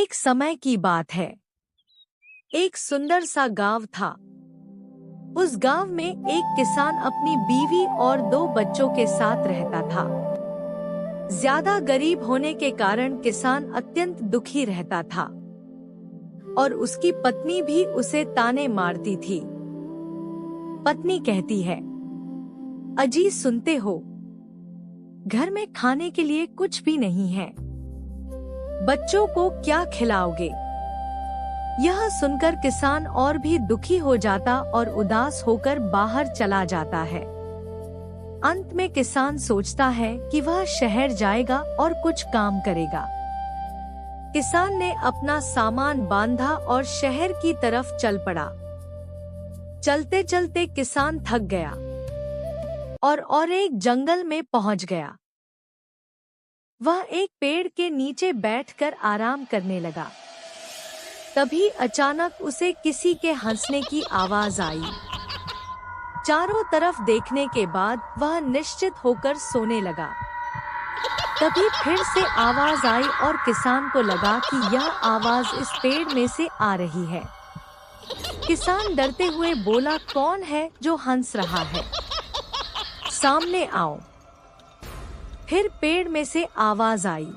एक समय की बात है। एक सुंदर सा गांव था। उस गांव में एक किसान अपनी बीवी और 2 बच्चों के साथ रहता था। ज्यादा गरीब होने के कारण किसान अत्यंत दुखी रहता था और उसकी पत्नी भी उसे ताने मारती थी। पत्नी कहती है, अजी सुनते हो, घर में खाने के लिए कुछ भी नहीं है, बच्चों को क्या खिलाओगे? यह सुनकर किसान और भी दुखी हो जाता और उदास होकर बाहर चला जाता है। अंत में किसान सोचता है कि वह शहर जाएगा और कुछ काम करेगा। किसान ने अपना सामान बांधा और शहर की तरफ चल पड़ा। चलते चलते किसान थक गया और एक जंगल में पहुंच गया। वह एक पेड़ के नीचे बैठकर आराम करने लगा। तभी अचानक उसे किसी के हंसने की आवाज आई। चारों तरफ देखने के बाद वह निश्चित होकर सोने लगा। तभी फिर से आवाज आई और किसान को लगा कि यह आवाज इस पेड़ में से आ रही है। किसान डरते हुए बोला, कौन है जो हंस रहा है? सामने आओ। फिर पेड़ में से आवाज आई,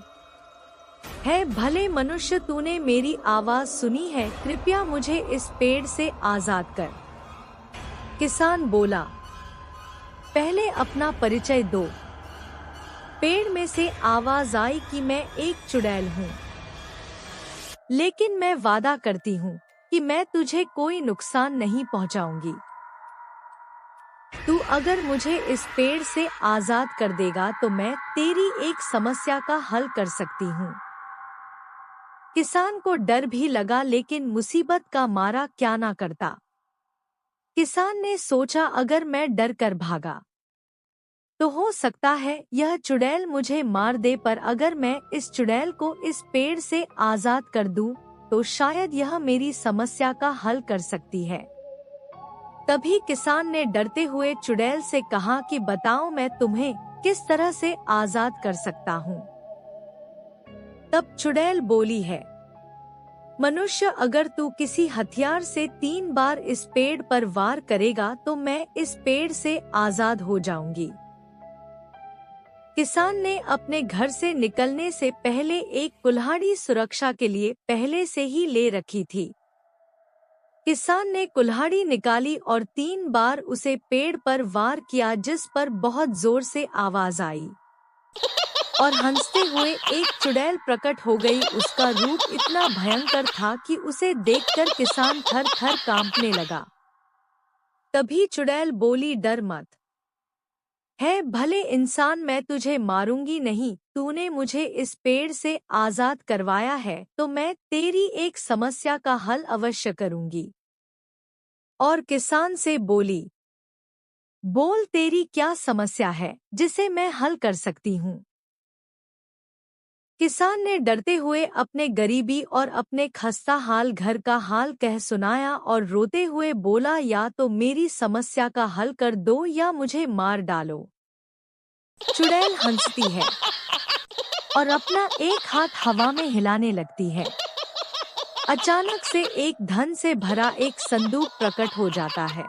है भले मनुष्य, तूने मेरी आवाज सुनी है, कृपया मुझे इस पेड़ से आजाद कर। किसान बोला, पहले अपना परिचय दो। पेड़ में से आवाज आई कि मैं एक चुड़ैल हूँ, लेकिन मैं वादा करती हूँ कि मैं तुझे कोई नुकसान नहीं पहुँचाऊंगी। तू अगर मुझे इस पेड़ से आजाद कर देगा तो मैं तेरी एक समस्या का हल कर सकती हूँ। किसान को डर भी लगा, लेकिन मुसीबत का मारा क्या ना करता। किसान ने सोचा, अगर मैं डर कर भागा तो हो सकता है यह चुड़ैल मुझे मार दे, पर अगर मैं इस चुड़ैल को इस पेड़ से आजाद कर दूं तो शायद यह मेरी समस्या का हल कर सकती है। तभी किसान ने डरते हुए चुड़ैल से कहा कि बताओ, मैं तुम्हें किस तरह से आजाद कर सकता हूँ। तब चुड़ैल बोली है, मनुष्य, अगर तू किसी हथियार से 3 बार इस पेड़ पर वार करेगा तो मैं इस पेड़ से आजाद हो जाऊंगी। किसान ने अपने घर से निकलने से पहले एक कुल्हाड़ी सुरक्षा के लिए पहले से ही ले रखी थी। किसान ने कुल्हाड़ी निकाली और 3 बार उसे पेड़ पर वार किया, जिस पर बहुत जोर से आवाज आई और हंसते हुए एक चुड़ैल प्रकट हो गई। उसका रूप इतना भयंकर था कि उसे देखकर किसान थर थर कांपने लगा। तभी चुड़ैल बोली, डर मत, है भले इंसान, मैं तुझे मारूंगी नहीं। तूने मुझे इस पेड़ से आजाद करवाया है तो मैं तेरी एक समस्या का हल अवश्य करूंगी। और किसान से बोली, बोल, तेरी क्या समस्या है जिसे मैं हल कर सकती हूँ? किसान ने डरते हुए अपने गरीबी और अपने खस्ता हाल घर का हाल कह सुनाया और रोते हुए बोला, या तो मेरी समस्या का हल कर दो या मुझे मार डालो। चुड़ैल हंसती है और अपना एक हाथ हवा में हिलाने लगती है। अचानक से एक धन से भरा एक संदूक प्रकट हो जाता है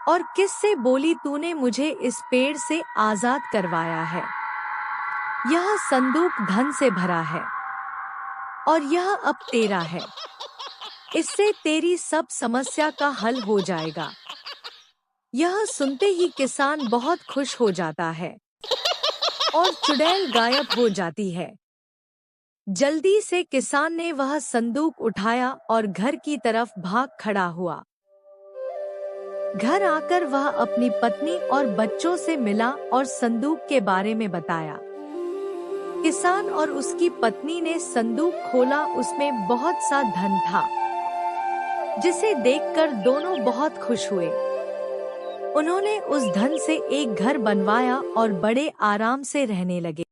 और किससे बोली, तूने मुझे इस पेड़ से आजाद करवाया है। यह संदूक धन से भरा है और यह अब तेरा है। इससे तेरी सब समस्या का हल हो जाएगा। यह सुनते ही किसान बहुत खुश हो जाता है और चुड़ैल गायब हो जाती है। जल्दी से किसान ने वह संदूक उठाया और घर की तरफ भाग खड़ा हुआ। घर आकर वह अपनी पत्नी और बच्चों से मिला और संदूक के बारे में बताया। किसान और उसकी पत्नी ने संदूक खोला। उसमें बहुत सा धन था, जिसे देखकर दोनों बहुत खुश हुए। उन्होंने उस धन से एक घर बनवाया और बड़े आराम से रहने लगे।